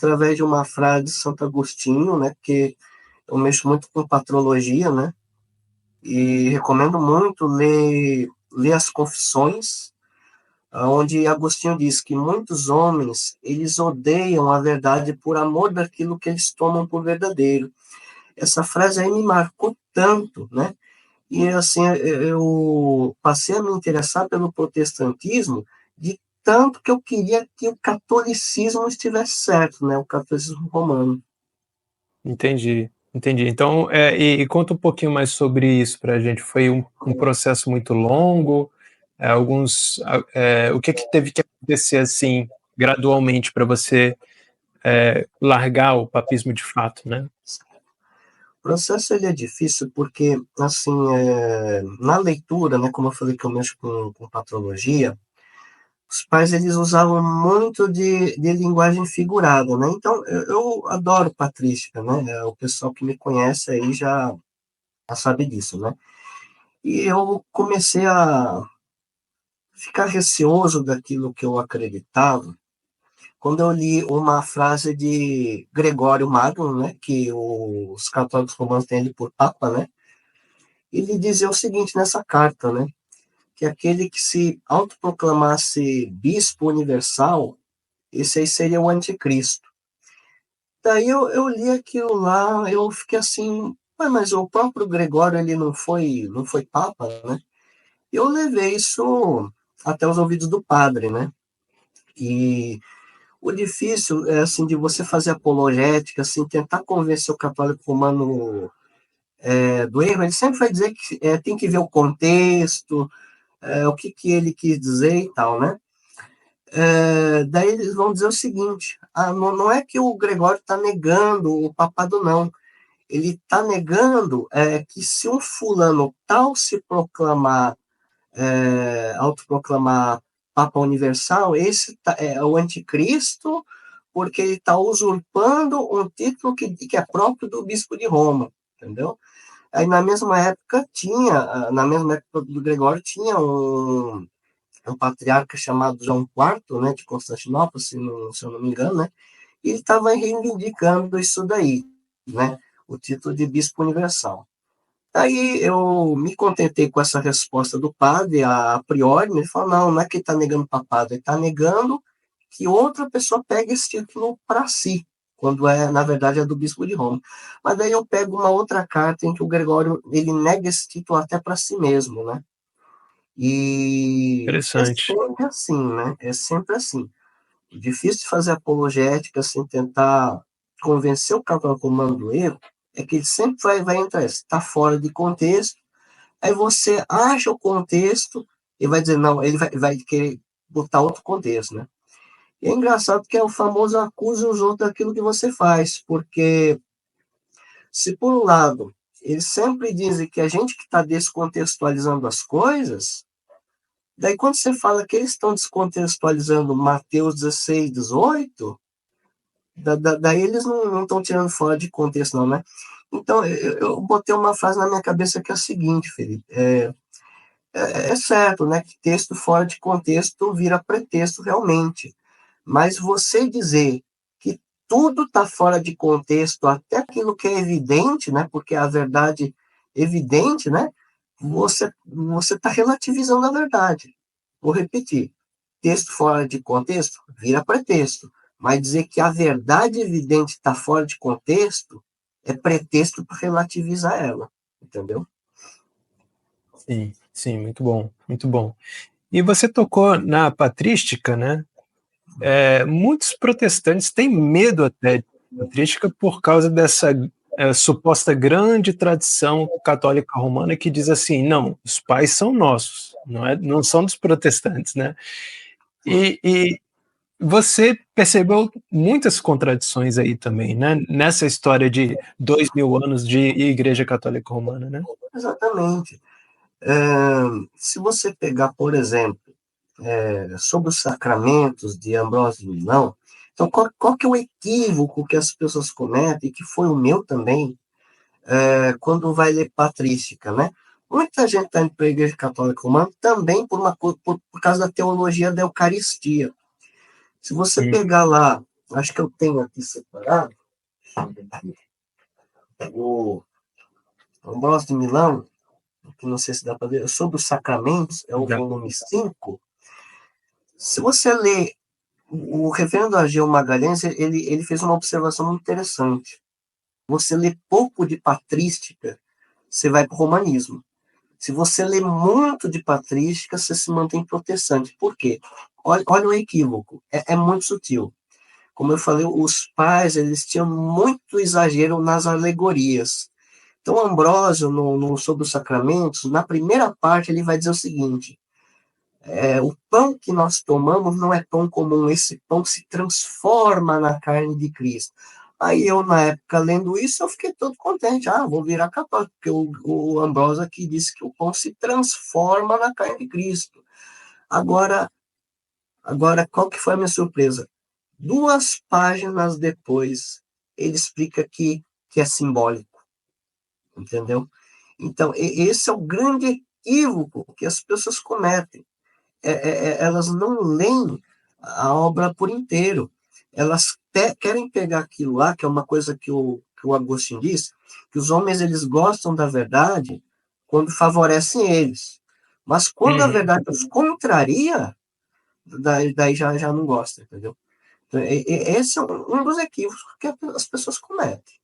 através de uma frase de Santo Agostinho, né, porque eu mexo muito com patrologia, né, e recomendo muito ler as Confissões, onde Agostinho diz que muitos homens, eles odeiam a verdade por amor daquilo que eles tomam por verdadeiro. Essa frase aí me marcou tanto, né? E assim, eu passei a me interessar pelo protestantismo de tanto que eu queria que o catolicismo estivesse certo, né? O catolicismo romano. Entendi, entendi. Então, e conta um pouquinho mais sobre isso para a gente. Foi um processo muito longo? O que que teve que acontecer assim, gradualmente, para você largar o papismo de fato, né? O processo ele é difícil porque, assim, na leitura, né, como eu falei que eu mexo com patrologia, os pais eles usavam muito de linguagem figurada, né? Então, eu adoro patrística, né? O pessoal que me conhece aí já sabe disso, né? E eu comecei a ficar receoso daquilo que eu acreditava quando eu li uma frase de Gregório Magno, né, que os católicos romanos têm ele por papa, né? Ele dizia o seguinte nessa carta, né, que aquele que se autoproclamasse bispo universal, esse aí seria o anticristo. Daí eu li aquilo lá, eu fiquei assim, mas o próprio Gregório ele não foi papa, né? Eu levei isso até os ouvidos do padre, né? E o difícil é assim de você fazer apologética, assim, tentar convencer o católico romano do erro. Ele sempre vai dizer que tem que ver o contexto, o que ele quis dizer e tal, né? Daí eles vão dizer o seguinte: não é que o Gregório está negando o papado, não. Ele está negando que se um fulano tal se autoproclamar Papa Universal, esse é o anticristo, porque ele está usurpando um título que é próprio do bispo de Roma, entendeu? Aí na mesma época do Gregório, tinha um patriarca chamado João IV, né, de Constantinopla, se eu não me engano, né, e ele estava reivindicando isso daí, né, o título de bispo universal. Aí eu me contentei com essa resposta do padre, a priori, ele falou, não é que ele está negando o papado, ele está negando que outra pessoa pegue esse título para si, quando na verdade, é do bispo de Roma. Mas daí eu pego uma outra carta em que o Gregório, ele nega esse título até para si mesmo, né? E é Interessante. sempre assim, né? É sempre assim. Difícil de fazer apologética, assim, tentar convencer o católico romano do erro, é que ele sempre vai entrar, está fora de contexto, aí você acha o contexto e vai dizer, não, ele vai querer botar outro contexto, né? E é engraçado que é o famoso acuse os outros daquilo que você faz, porque se por um lado eles sempre dizem que a gente que está descontextualizando as coisas, daí quando você fala que eles estão descontextualizando Mateus 16, 18, daí eles não estão tirando fora de contexto, não, né? Então, eu botei uma frase na minha cabeça que é a seguinte, Felipe, é certo, né, que texto fora de contexto vira pretexto realmente, mas você dizer que tudo está fora de contexto, até aquilo que é evidente, né, porque a verdade evidente, né, você está relativizando a verdade. Vou repetir, texto fora de contexto vira pretexto, mas dizer que a verdade evidente está fora de contexto é pretexto para relativizar ela, entendeu? Sim, sim, muito bom, muito bom. E você tocou na patrística, né? Muitos protestantes têm medo até de patrística por causa dessa suposta grande tradição católica romana que diz assim, não, os pais são nossos, não são dos protestantes, né? E você percebeu muitas contradições aí também, né? Nessa história de 2000 anos de Igreja Católica Romana, né? Exatamente. Se você pegar, por exemplo, sobre os sacramentos de Ambrósio de Milão, então qual que é o equívoco que as pessoas cometem, que foi o meu também, quando vai ler patrística, né? Muita gente está indo para a Igreja Católica Romana também por causa da teologia da Eucaristia. Se você pegar lá acho que eu tenho aqui separado, o Ambrósio de Milão, que não sei se dá para ver, sobre os sacramentos, é o Já. volume 5. Se você ler o reverendo Ageu Magalhães, ele fez uma observação muito interessante. Você lê pouco de patrística, você vai para o romanismo. Se você lê muito de patrística, você se mantém protestante. Por quê? Olha o equívoco. É muito sutil. Como eu falei, os pais eles tinham muito exagero nas alegorias. Então, Ambrósio, no Sobre os Sacramentos, na primeira parte, ele vai dizer o seguinte: o pão que nós tomamos não é pão comum, esse pão se transforma na carne de Cristo. Aí eu, na época, lendo isso, eu fiquei todo contente. Ah, vou virar católico, porque o Ambrósio aqui disse que o pão se transforma na carne de Cristo. Agora, qual que foi a minha surpresa? 2 páginas depois, ele explica que é simbólico, entendeu? Então, esse é o grande equívoco que as pessoas cometem. Elas não leem a obra por inteiro. Elas querem pegar aquilo lá, que é uma coisa que o Agostinho diz, que os homens eles gostam da verdade quando favorecem eles. Mas quando a Uhum. verdade os contraria, daí já não gosta, entendeu? Então, esse é um dos equívocos que as pessoas cometem.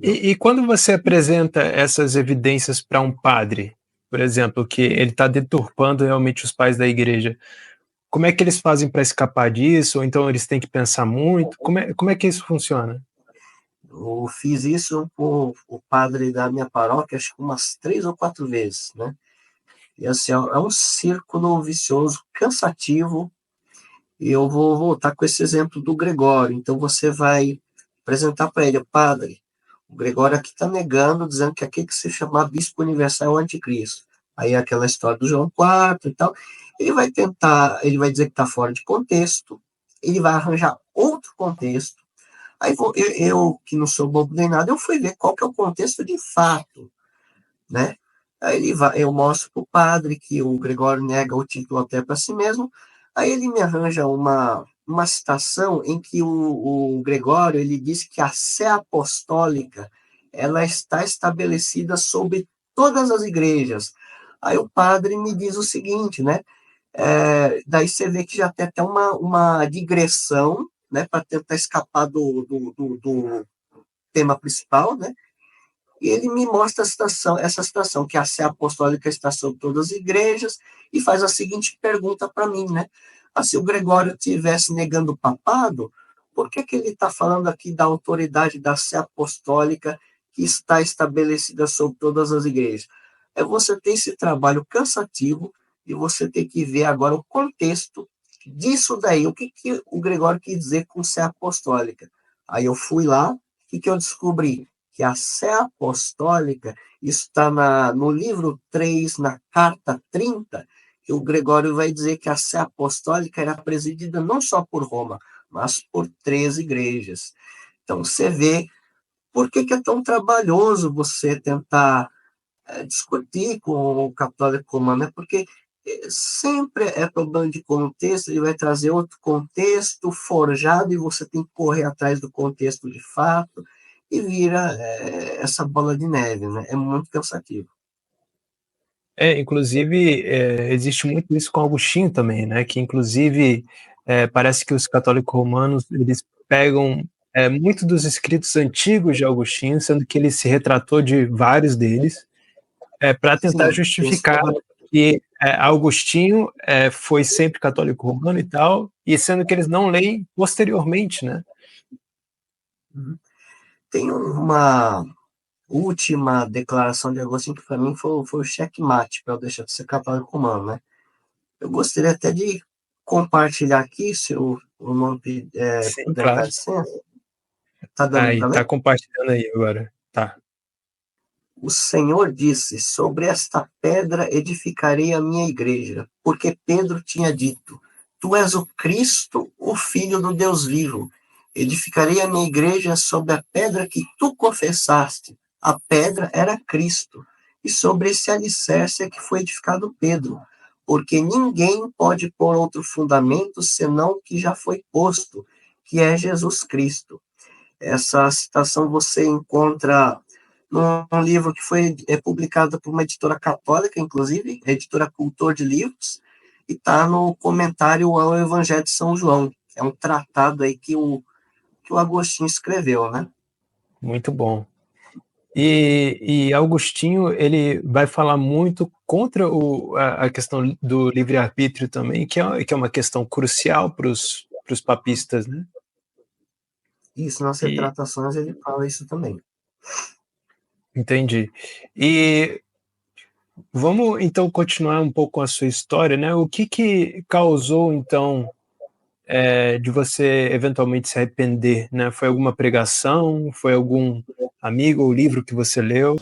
E quando você apresenta essas evidências para um padre, por exemplo, que ele está deturpando realmente os pais da igreja, como é que eles fazem para escapar disso? Ou então eles têm que pensar muito? Como é que isso funciona? Eu fiz isso com o padre da minha paróquia, acho que umas 3 ou 4 vezes, né? E assim, é um círculo vicioso, cansativo, e eu vou voltar com esse exemplo do Gregório. Então você vai apresentar para ele, padre, o Gregório aqui está negando, dizendo que aquele que se chamar bispo universal é o anticristo. Aí aquela história do João IV e tal. Ele vai tentar, ele vai dizer que está fora de contexto, ele vai arranjar outro contexto. Aí que não sou bobo nem nada, eu fui ver qual que é o contexto de fato, né? Aí eu mostro para o padre que o Gregório nega o título até para si mesmo. Aí ele me arranja uma citação em que o Gregório ele diz que a sé apostólica ela está estabelecida sobre todas as igrejas. Aí o padre me diz o seguinte, né? Daí você vê que já tem até uma digressão, né, para tentar escapar do tema principal, né? E ele me mostra essa situação, que a Sé Apostólica está sobre todas as igrejas, e faz a seguinte pergunta para mim, né? Se o Gregório estivesse negando o papado, por que ele está falando aqui da autoridade da Sé Apostólica que está estabelecida sobre todas as igrejas? Você tem esse trabalho cansativo e você tem que ver agora o contexto disso daí, o que o Gregório quis dizer com Sé Apostólica. Aí eu fui lá, o que eu descobri? Que a Sé Apostólica está no livro 3, na carta 30, que o Gregório vai dizer que a Sé Apostólica era presidida não só por Roma, mas por 3 igrejas. Então, você vê por que é tão trabalhoso você tentar discutir com o católico romano, né? Porque sempre é problema de contexto, ele vai trazer outro contexto forjado e você tem que correr atrás do contexto de fato e vira essa bola de neve, né? É muito cansativo. Inclusive, existe muito isso com Agostinho também, né? Que inclusive parece que os católicos romanos eles pegam muito dos escritos antigos de Agostinho, sendo que ele se retratou de vários deles, para tentar Sim, esse justificar trabalho. que Agostinho foi sempre católico romano e tal, e sendo que eles não leem posteriormente, né? Tem uma última declaração de Agostinho que para mim foi o checkmate para eu deixar de ser católico romano, né? Eu gostaria até de compartilhar aqui, se o nome Sim, puder me dar claro. licença. Tá dando Aí, para tá ler? compartilhando aí agora. Tá. O Senhor disse: sobre esta pedra edificarei a minha igreja, porque Pedro tinha dito: Tu és o Cristo, o Filho do Deus vivo. Edificarei a minha igreja sobre a pedra que tu confessaste. A pedra era Cristo, e sobre esse alicerce é que foi edificado Pedro, porque ninguém pode pôr outro fundamento senão o que já foi posto, que é Jesus Cristo. Essa citação você encontra num livro que foi publicado por uma editora católica, inclusive, a editora Cultor de Livros, e está no comentário ao Evangelho de São João. É um tratado aí que o Agostinho escreveu, né? Muito bom. E Agostinho, ele vai falar muito contra a questão do livre-arbítrio também, que é uma questão crucial para os papistas, né? Isso, nas retratações ele fala isso também. Entendi. E vamos, então, continuar um pouco com a sua história, né? O que causou, então, de você eventualmente se arrepender, né? Foi alguma pregação? Foi algum amigo ou livro que você leu?